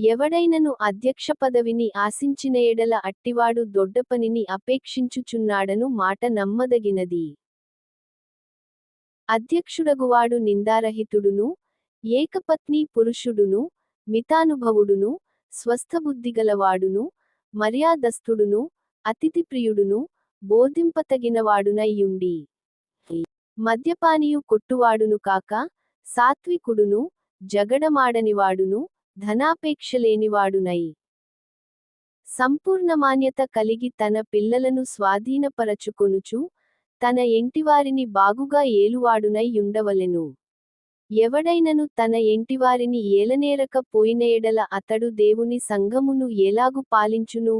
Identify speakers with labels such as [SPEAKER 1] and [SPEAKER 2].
[SPEAKER 1] ఎవడైనను అధ్యక్ష పదవిని ఆశించిన ఎడల అట్టివాడు దొడ్డపనిని అపేక్షించుచున్నాడను మాట నమ్మదగినది. అధ్యక్షుడగువాడు నిందారహితుడును, ఏకపత్నీ పురుషుడును, మితానుభవుడును, స్వస్థబుద్ధిగలవాడును, మర్యాదస్థుడును, అతిథిప్రియుడును, బోధింపతగినవాడునై యుండి మద్యపానియు కొట్టువాడును కాక, సాత్వికుడును, జగడమాడనివాడును, ధనాపేక్షలేనివాడునై సంపూర్ణమాన్యత కలిగి తన పిల్లలను స్వాధీనపరచుకొనుచు, తన ఎంటివారిని బాగుగా ఏలువాడునై యుండవలెను. ఎవడైనను తన ఎంటివారిని ఏలనేరక పోయిన ఎడల అతడు దేవుని సంఘమును ఎలాగు పాలించును?